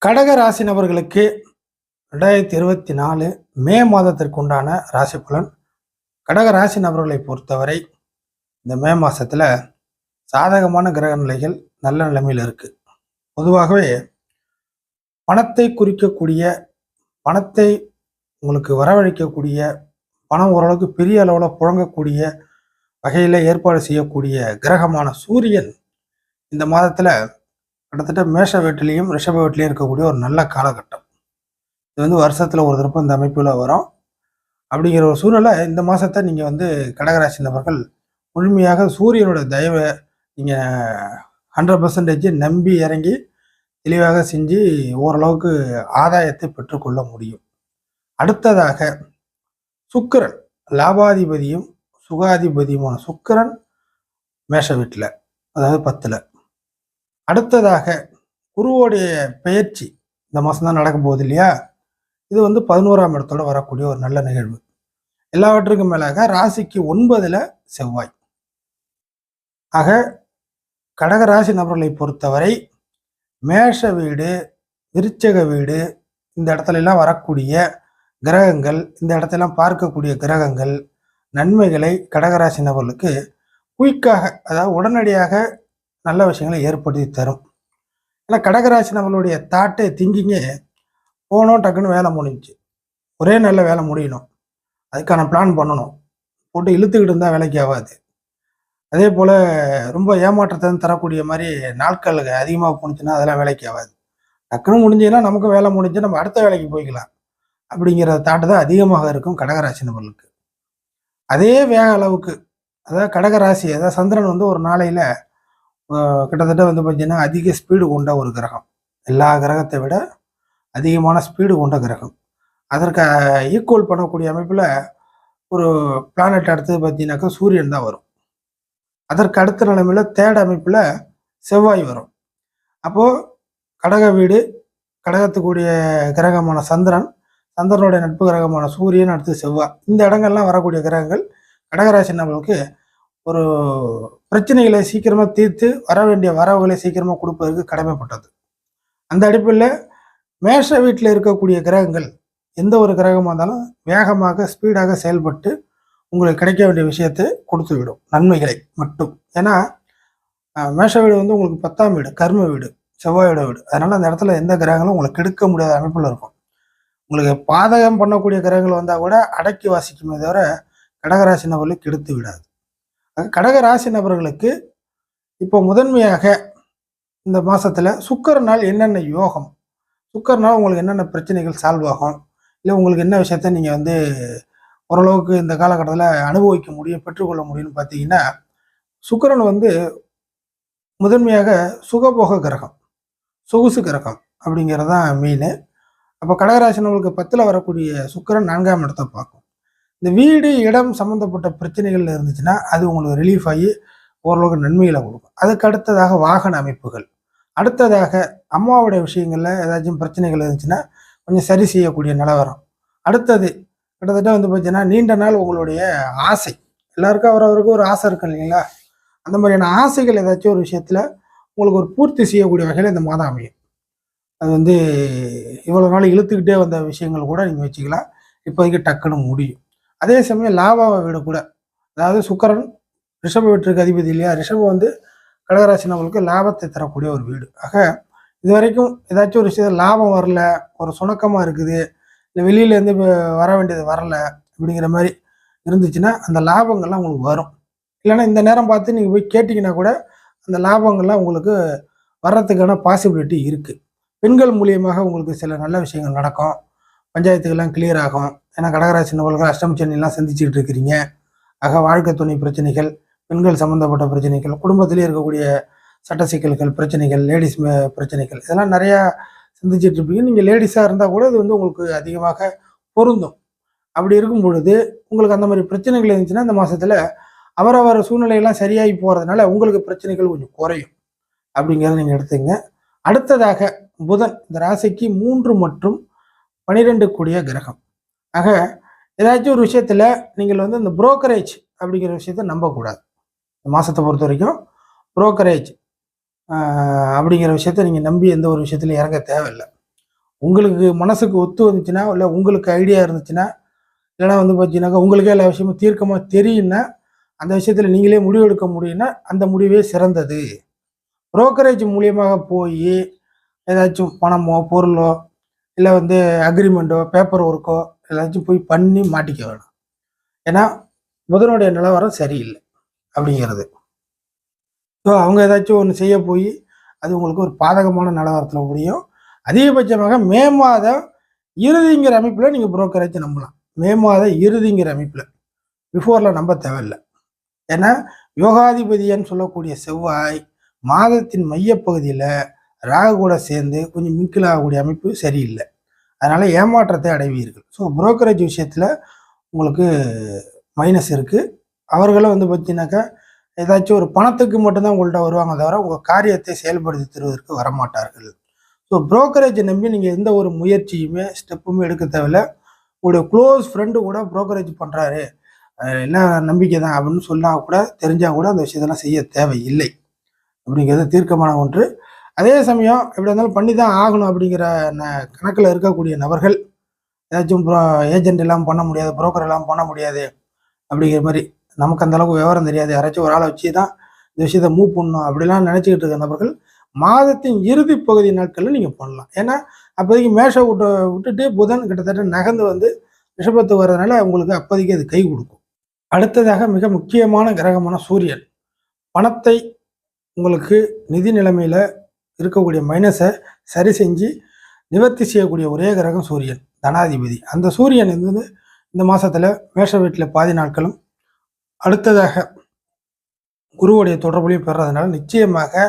கடக ராசி நபர்களுக்கு 2024 மே மாதத்திற்கு உண்டான ராசி பலன். கடக ராசி நபர்களை பொறுத்தவரை இந்த மே மாசத்துல சாதகமான கிரக நிலைகள் நல்ல நிலைமையில் இருக்கு. பொதுவாகவே பணத்தை குறிக்கக்கூடிய, பணத்தை உங்களுக்கு வரவழைக்கக்கூடிய, பணம் ஓரளவுக்கு பெரிய அளவில் புழங்கக்கூடிய வகையில் ஏற்பாடு செய்யக்கூடிய கிரகமான சூரியன் இந்த மாதத்துல கிட்டத்தட்ட மேஷ வீட்டிலையும் ரிஷப வீட்டிலையும் இருக்கக்கூடிய ஒரு நல்ல காலகட்டம். இது வந்து வருஷத்துல ஒரு தடவை இந்த அமைப்புல வரும். அப்படிங்கிற ஒரு சூழ்நிலை இந்த மாசத்தை நீங்க வந்து கடகராசி நபர்கள் முழுமையாக சூரியனோட தயவை நீங்க 100% நம்பி இறங்கி தெளிவாக செஞ்சு ஓரளவுக்கு ஆதாயத்தை பெற்றுக்கொள்ள முடியும். அடுத்ததாக சுக்கிரன், லாபாதிபதியும் சுகாதிபதியுமான சுக்கிரன் மேஷ வீட்டில், அதாவது 10ல். அடுத்ததாக குருவோடைய பெயர்ச்சி இந்த மாதம் தான் நடக்க போகுது இல்லையா? இது வந்து 11ஆம் இடத்தோட வரக்கூடிய ஒரு நல்ல நிகழ்வு. எல்லாவற்றுக்கும் மேலாக ராசிக்கு 9ல் செவ்வாய். ஆக கடக ராசி நபர்களை பொறுத்தவரை மேஷ வீடு, விருச்சக வீடு, இந்த இடத்துல எல்லாம் வரக்கூடிய கிரகங்கள், இந்த இடத்தெல்லாம் பார்க்கக்கூடிய கிரகங்கள் நன்மைகளை கடகராசி நபர்களுக்கு குயிக்காக, அதாவது உடனடியாக நல்ல விஷயங்களை ஏற்படுத்தி தரும். ஏன்னா கடகராசி நம்மளுடைய தாட்டு திங்கிங்கே போனோம், டக்குன்னு வேலை முடிஞ்சிச்சு, ஒரே நல்ல வேலை முடியணும், அதுக்கான பிளான் பண்ணணும், போட்டு இழுத்துக்கிட்டு இருந்தால் வேலைக்கு ஆகாது. அதே போல் ரொம்ப ஏமாற்றத்தை தரக்கூடிய மாதிரி நாட்கள் அதிகமாக போணுச்சுன்னா அதெல்லாம் வேலைக்கு ஆகாது. டக்குன்னு முடிஞ்சுன்னா நமக்கு வேலை முடிஞ்சு நம்ம அடுத்த வேலைக்கு போய்க்கலாம் அப்படிங்கிற தாட்டு தான் அதிகமாக இருக்கும் கடகராசி நபர்களுக்கு. அதே வேக அளவுக்கு, அதாவது கடகராசி, அதாவது சந்திரன் வந்து ஒரு நாளையில் கிட்டத்தட்ட வந்து பார்த்தீங்கன்னா அதிக ஸ்பீடு கொண்ட ஒரு கிரகம். எல்லா கிரகத்தை விட அதிகமான ஸ்பீடு கொண்ட கிரகம். அதற்கு ஈக்குவல் பண்ணக்கூடிய அமைப்பில் ஒரு பிளானட் அடுத்தது பார்த்தீங்கன்னாக்கா சூரியன் தான் வரும். அதற்கு அடுத்த நிலைமையில் தேர்ட் அமைப்பில் செவ்வாய் வரும். அப்போது கடக வீடு, கடகத்துக்குரிய கிரகமான சந்திரன், சந்திரனுடைய நட்பு கிரகமான சூரியன், அடுத்து செவ்வாய், இந்த இடங்கள்லாம் வரக்கூடிய கிரகங்கள் கடகராசி நம்மளுக்கு ஒரு பிரச்சனைகளை சீக்கிரமாக தீர்த்து வர வேண்டிய வரவுகளை சீக்கிரமாக கொடுப்பதற்கு கடமைப்பட்டது. அந்த அடிப்படையில் மேஷ வீட்டில் இருக்கக்கூடிய கிரகங்கள் எந்த ஒரு கிரகமாக இருந்தாலும் வேகமாக ஸ்பீடாக செயல்பட்டு உங்களுக்கு கிடைக்க வேண்டிய விஷயத்தை கொடுத்து விடும், நன்மைகளை மட்டும். ஏன்னா மேஷ வீடு வந்து உங்களுக்கு 10ஆம் வீடு, கர்ம வீடு, செவ்வாயோட வீடு. அதனால அந்த இடத்துல எந்த கிரகங்களும் உங்களுக்கு கெடுக்க முடியாத அமைப்பில் இருக்கும். உங்களுக்கு பாதகம் பண்ணக்கூடிய கிரகங்கள் வந்தால் கூட அடக்கி வாசிக்குமே தவிர கடகராசி நபர்களை கெடுத்து விடாது. கடகராசி நபர்களுக்கு இப்போ முதன்மையாக இந்த மாசத்துல சுக்கிரனால் என்னென்ன யோகம், சுக்கிரனால் உங்களுக்கு என்னென்ன பிரச்சனைகள் சால்வ் ஆகும், இல்லை உங்களுக்கு என்ன விஷயத்த நீங்க வந்து ஓரளவுக்கு இந்த காலகட்டத்தில் அனுபவிக்க முடியும், பெற்றுக்கொள்ள முடியும்னு பார்த்தீங்கன்னா, சுக்கிரன் வந்து முதன்மையாக சுகபோக கிரகம், சொகுசு கிரகம் அப்படிங்கிறது தான் மெயின். அப்போ கடகராசி நபர்களுக்கு 10ல் வரக்கூடிய சுக்கிரன் 4ஆம் இடத்தை பார்க்கும். இந்த வீடு, இடம் சம்மந்தப்பட்ட பிரச்சனைகள் இருந்துச்சுன்னா அது உங்களுக்கு ரிலீஃப் ஆகி ஓரளவுக்கு நன்மைகளை கொடுக்கும். அதுக்கு அடுத்ததாக வாகன அமைப்புகள், அடுத்ததாக அம்மாவுடைய விஷயங்கள்ல ஏதாச்சும் பிரச்சனைகள் இருந்துச்சுன்னா கொஞ்சம் சரி செய்யக்கூடிய நிலவரம். அடுத்தது கிட்டத்தட்ட வந்து பார்த்தீங்கன்னா நீண்ட நாள் உங்களுடைய ஆசை, எல்லாருக்கும் அவரவருக்கு ஒரு ஆசை இருக்கு இல்லைங்களா? அந்த மாதிரியான ஆசைகள் ஏதாச்சும் ஒரு விஷயத்துல உங்களுக்கு ஒரு பூர்த்தி செய்யக்கூடிய வகையில் இந்த மாதம் அமையும். அது வந்து இவ்வளவு நாள் இழுத்துக்கிட்டே வந்த விஷயங்கள் கூட நீங்கள் வச்சுக்கலாம், இப்போதைக்கு டக்குன்னு முடியும். அதே சமயம் லாபாவை வீடு கூட, அதாவது சுக்கிரன் ரிஷப வீட்டுக்கு அதிபதி இல்லையா? ரிஷபம் வந்து கடகராசி நபர்களுக்கு லாபத்தை தரக்கூடிய ஒரு வீடு. ஆக இது வரைக்கும் ஏதாச்சும் ஒரு விஷயம் லாபம் வரல, ஒரு சுணக்கமாக இருக்குது, இல்லை வெளியிலேருந்து வர வேண்டியது வரல அப்படிங்கிற மாதிரி இருந்துச்சுன்னா அந்த லாபங்கள்லாம் உங்களுக்கு வரும். இல்லைன்னா இந்த நேரம் பார்த்து நீங்கள் போய் கேட்டிங்கன்னா கூட அந்த லாபங்கள்லாம் உங்களுக்கு வர்றதுக்கான பாசிபிலிட்டி இருக்குது. பெண்கள் மூலியமாக உங்களுக்கு சில நல்ல விஷயங்கள் நடக்கும், பஞ்சாயத்துக்கெல்லாம் கிளியர் ஆகும். ஏன்னா கடகராசி நபர்கள் அஷ்டம சனியெல்லாம் சந்திச்சுக்கிட்டு இருக்கிறீங்க. ஆக வாழ்க்கை துணை பிரச்சனைகள், பெண்கள் சம்மந்தப்பட்ட பிரச்சனைகள், குடும்பத்திலே இருக்கக்கூடிய சட்ட சிக்கல்கள், பிரச்சனைகள், லேடிஸ் பிரச்சனைகள், இதெல்லாம் நிறையா சந்திச்சுட்டு இருப்பீங்க. நீங்கள் லேடிஸாக இருந்தால் கூட இது வந்து உங்களுக்கு அதிகமாக பொருந்தும். அப்படி இருக்கும் பொழுது உங்களுக்கு அந்த மாதிரி பிரச்சனைகள் இருந்துச்சுன்னா இந்த மாதத்தில் அவரவர் சூழ்நிலையெல்லாம் சரியாகி போகிறதுனால உங்களுக்கு பிரச்சனைகள் கொஞ்சம் குறையும் அப்படிங்கிறத நீங்கள் எடுத்துங்க. அடுத்ததாக புதன் இந்த ராசிக்கு 3 மற்றும் 12 கூடிய கிரகம். ஆக ஏதாச்சும் ஒரு விஷயத்துல நீங்கள் வந்து இந்த புரோக்கரேஜ் அப்படிங்கிற விஷயத்த நம்பக்கூடாது. இந்த மாசத்தை பொறுத்த வரைக்கும் புரோக்கரேஜ் அப்படிங்கிற விஷயத்த நீங்கள் நம்பி எந்த ஒரு விஷயத்துலையும் இறங்க தேவையில்லை. உங்களுக்கு மனசுக்கு ஒத்து வந்துச்சுன்னா, இல்லை உங்களுக்கு ஐடியா இருந்துச்சுன்னா, இல்லைனா வந்து பார்த்தீங்கன்னாக்கா உங்களுக்கே எல்லா விஷயமும் தீர்க்கமாக தெரியும்னா, அந்த விஷயத்தில் நீங்களே முடிவு எடுக்க முடியும்னா அந்த முடிவே சிறந்தது. புரோக்கரேஜ் மூலியமாக போய் ஏதாச்சும் பணமோ பொருளோ இல்லை வந்து அக்ரிமெண்ட்டோ பேப்பர் ஒர்க்கோ ஏதாச்சும் போய் பண்ணி மாட்டிக்க வேணும். ஏன்னா புதனுடைய நிலவரம் சரியில்லை அப்படிங்கிறது. ஸோ அவங்க ஏதாச்சும் ஒன்று செய்ய போய் அது உங்களுக்கு ஒரு பாதகமான நிலவரத்தில் முடியும். அதிகபட்சமாக மே மாதம் இறுதிங்கிற அமைப்பில் நீங்கள் புரோக்கரேஜ் நம்பலாம். மே மாதம் இறுதிங்கிற அமைப்பில் பிஃபோரில் நம்ப தேவையில்லை. ஏன்னா யோகாதிபதின்னு சொல்லக்கூடிய செவ்வாய் மாதத்தின் மையப்பகுதியில் ராகு கூட சேர்ந்து கொஞ்சம் மிங்கில் ஆகக்கூடிய அமைப்பு சரியில்லை. அதனால் ஏமாற்றத்தை அடைவீர்கள். ஸோ புரோக்கரேஜ் விஷயத்தில் உங்களுக்கு மைனஸ் இருக்குது. அவர்களும் வந்து பார்த்தீங்கன்னாக்கா ஏதாச்சும் ஒரு பணத்துக்கு மட்டும்தான் உங்கள்கிட்ட வருவாங்க தவிர உங்கள் காரியத்தை செயல்படுத்தி தருவதற்கு வரமாட்டார்கள். ஸோ புரோக்கரேஜை நம்பி நீங்கள் எந்த ஒரு முயற்சியுமே ஸ்டெப்புமே எடுக்க தேவையில்லை. உங்களுடைய க்ளோஸ் ஃப்ரெண்டு கூட புரோக்கரேஜ் பண்ணுறாரு என்ன நம்பிக்கை தான் அப்படின்னு சொன்னால் கூட தெரிஞ்சால் கூட அந்த விஷயத்தெல்லாம் செய்ய தேவையில்லை அப்படிங்கிறது தீர்க்கமான ஒன்று. அதே சமயம் எப்படி இருந்தாலும் பண்ணி தான் ஆகணும் அப்படிங்கிற கணக்கில் இருக்கக்கூடிய நபர்கள் ஏதாச்சும் ஏஜென்ட் எல்லாம் பண்ண முடியாது, புரோக்கர் எல்லாம் பண்ண முடியாது அப்படிங்கிற மாதிரி நமக்கு அந்த அளவுக்கு விவரம் தெரியாது, யாராச்சும் ஒரு ஆளை வச்சு தான் இந்த விஷயத்தை மூவ் பண்ணணும் அப்படிலாம் நினச்சிக்கிட்டு இருக்க நபர்கள் மாதத்தின் இறுதி பகுதி நாட்களில் நீங்கள் பண்ணலாம். ஏன்னா அப்போதைக்கு மேஷை விட்டுட்டு புதன் கிட்டத்தட்ட நகர்ந்து வந்து ரிஷபத்துக்கு வர்றதுனால உங்களுக்கு அப்போதைக்கு அது கை கொடுக்கும். அடுத்ததாக மிக முக்கியமான கிரகமான சூரியன் பணத்தை உங்களுக்கு நிதி நிலைமையில் இருக்கக்கூடிய மைனஸை சரி செஞ்சு நிவர்த்தி செய்யக்கூடிய ஒரே கிரகம் சூரியன், தனாதிபதி. அந்த சூரியன் வந்து இந்த மாதத்தில் மேஷ வீட்டில் பாதி நாட்களும் அடுத்ததாக குருவுடைய தொடர்புலையும் பெறுறதுனால நிச்சயமாக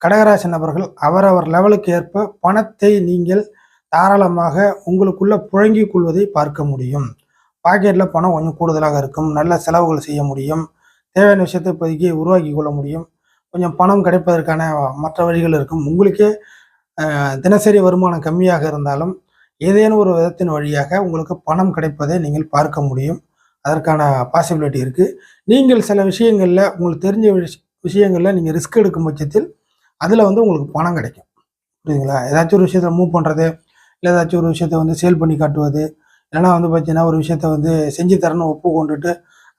கடகராசி நபர்கள் அவரவர் லெவலுக்கு ஏற்ப பணத்தை நீங்கள் தாராளமாக உங்களுக்குள்ள புழங்கிக் கொள்வதை பார்க்க முடியும். பாக்கெட்டில் பணம் கொஞ்சம் கூடுதலாக இருக்கும், நல்ல செலவுகள் செய்ய முடியும், தேவையான விஷயத்தை இப்போதைக்கு உருவாக்கி கொள்ள முடியும், கொஞ்சம் பணம் கிடைப்பதற்கான மற்ற வழிகள் இருக்கும். உங்களுக்கே தினசரி வருமானம் கம்மியாக இருந்தாலும் ஏதேனும் ஒரு விதத்தின் வழியாக உங்களுக்கு பணம் கிடைப்பதை நீங்கள் பார்க்க முடியும். அதற்கான பாசிபிலிட்டி இருக்குது. நீங்கள் சில விஷயங்களில் உங்களுக்கு தெரிஞ்ச விஷயங்களில் நீங்கள் ரிஸ்க் எடுக்கும் பட்சத்தில் அதில் வந்து உங்களுக்கு பணம் கிடைக்கும். புரியுதுங்களா? ஏதாச்சும் ஒரு விஷயத்தில் மூவ் பண்ணுறது, இல்லை ஏதாச்சும் ஒரு விஷயத்தை வந்து சேல் பண்ணி காட்டுவது, இல்லைனா வந்து பார்த்தீங்கன்னா ஒரு விஷயத்த வந்து செஞ்சு தரணும்னு ஒப்பு கொண்டுட்டு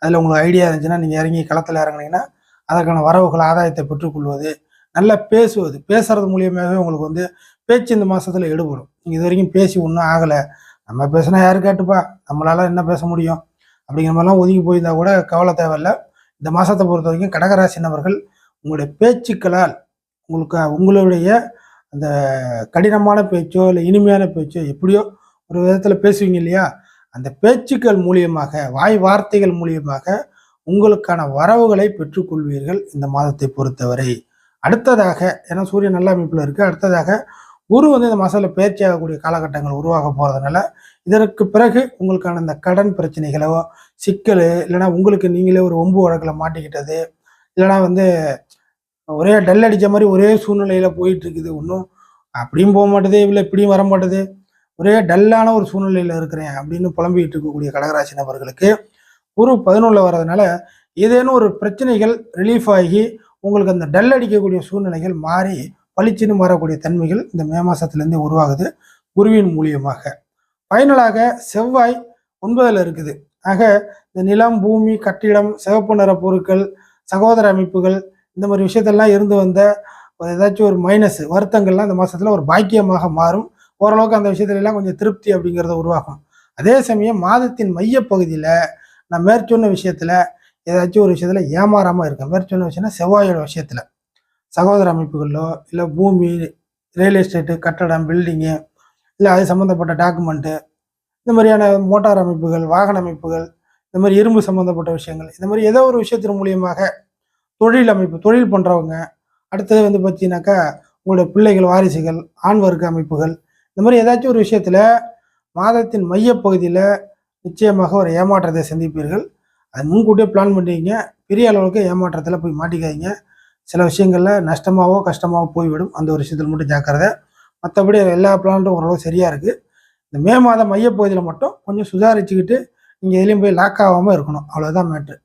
அதில் உங்களுக்கு ஐடியா இருந்துச்சுன்னா நீங்கள் இறங்கி களத்தில் இறங்குனீங்கன்னா அதற்கான வரவுகள் ஆதாயத்தை பெற்றுக்கொள்வது, நல்லா பேசுவது, பேசுறது மூலியமாகவே உங்களுக்கு வந்து பேச்சு இந்த மாதத்தில் எடுபடும். நீங்கள் இது வரைக்கும் பேசி ஒன்றும் ஆகலை, நம்ம பேசினா யாரு கேட்டுப்பா, நம்மளால என்ன பேச முடியும் அப்படிங்கிற மாதிரிலாம் ஒதுங்கி போயிருந்தால் கூட கவலை தேவையில்லை. இந்த மாதத்தை பொறுத்த வரைக்கும் கடகராசி நபர்கள் உங்களுடைய பேச்சுக்களால் உங்களுடைய அந்த கடினமான பேச்சோ இல்லை இனிமையான பேச்சோ எப்படியோ ஒரு விதத்தில் பேசுவீங்க இல்லையா, அந்த பேச்சுக்கள் மூலியமாக வாய் வார்த்தைகள் மூலியமாக உங்களுக்கான வரவுகளை பெற்றுக்கொள்வீர்கள் இந்த மாதத்தை பொறுத்தவரை. அடுத்ததாக ஏன்னா சூரியன் நல்ல அமைப்பில் இருக்குது, அடுத்ததாக குரு வந்து இந்த மாதத்தில் பயிற்சி ஆகக்கூடிய காலகட்டங்கள் உருவாக போகிறதுனால இதற்கு பிறகு உங்களுக்கான இந்த கடன் பிரச்சனைகளோ சிக்கல், இல்லைனா உங்களுக்கு நீங்களே ஒரு ஒம்பு வழக்கில் மாட்டிக்கிட்டது, இல்லைனா வந்து ஒரே டல் அடித்த மாதிரி ஒரே சூழ்நிலையில் போயிட்டு இருக்குது, ஒன்றும் அப்படியும் போக மாட்டேது, இல்லை இப்படியும் வர மாட்டேது, ஒரே டல்லான ஒரு சூழ்நிலையில் இருக்கிறேன் அப்படின்னு புலம்பிக்கிட்டு இருக்கக்கூடிய கடகராசி நபர்களுக்கு குரு 11 வர்றதுனால ஏதேனும் ஒரு பிரச்சனைகள் ரிலீஃப் ஆகி உங்களுக்கு அந்த டல் அடிக்கக்கூடிய சூழ்நிலைகள் மாறி பளிச்சுன்னு மாறக்கூடிய தன்மைகள் இந்த மே மாதத்துலேருந்து உருவாகுது குருவின் மூலியமாக. ஃபைனலாக செவ்வாய் 9ல் இருக்குது. ஆக இந்த நிலம், பூமி, கட்டிடம், சிவப்பு நிற பொருட்கள், சகோதர அமைப்புகள், இந்த மாதிரி விஷயத்தெல்லாம் இருந்து வந்த ஏதாச்சும் ஒரு மைனஸ் வருத்தங்கள்லாம் இந்த மாதத்தில் ஒரு பாக்கியமாக மாறும். ஓரளவுக்கு அந்த விஷயத்துலலாம் கொஞ்சம் திருப்தி அப்படிங்கிறத உருவாகும். அதே சமயம் மாதத்தின் மையப்பகுதியில் நான் மேற்சொன்ன விஷயத்தில் ஏதாச்சும் ஒரு விஷயத்தில் ஏமாறாமல் இருக்கேன். மேற்சொன்ன விஷயம்னா செவ்வாயோட விஷயத்தில் சகோதர அமைப்புகளோ இல்லை பூமி, ரியல் எஸ்டேட்டு, கட்டடம், பில்டிங்கு, இல்லை அது சம்மந்தப்பட்ட டாக்குமெண்ட்டு, இந்த மாதிரியான மோட்டார் அமைப்புகள், வாகன அமைப்புகள், இந்த மாதிரி இரும்பு சம்மந்தப்பட்ட விஷயங்கள், இந்த மாதிரி ஏதோ ஒரு விஷயத்தின் மூலியமாக தொழில் அமைப்பு, தொழில் பண்ணுறவங்க, அடுத்தது வந்து பார்த்தீங்கன்னாக்கா உங்களுடைய பிள்ளைகள், வாரிசுகள், ஆண் வர்க்க அமைப்புகள், இந்த மாதிரி ஏதாச்சும் ஒரு விஷயத்தில் மாதத்தின் மையப்பகுதியில் நிச்சயமாக ஒரு ஏமாற்றத்தை சந்திப்பீர்கள். அது முன்கூட்டியே பிளான் பண்ணிங்க. பெரிய அளவுக்கு ஏமாற்றத்தில் போய் மாட்டிக்காதீங்க. சில விஷயங்களில் நஷ்டமாகவோ கஷ்டமாகவோ போய்விடும். அந்த ஒரு விஷயத்தில் மட்டும் ஜாக்கிரதை. மற்றபடி எல்லா பிளான்ட்டும் ஓரளவு சரியாக இருக்குது. இந்த மே மாதம் மையப்பகுதியில் மட்டும் கொஞ்சம் சுதாரிச்சுக்கிட்டு நீங்கள் எதுலேயும் போய் லாக் ஆகாமல் இருக்கணும். அவ்வளோதான் மேட்ரு.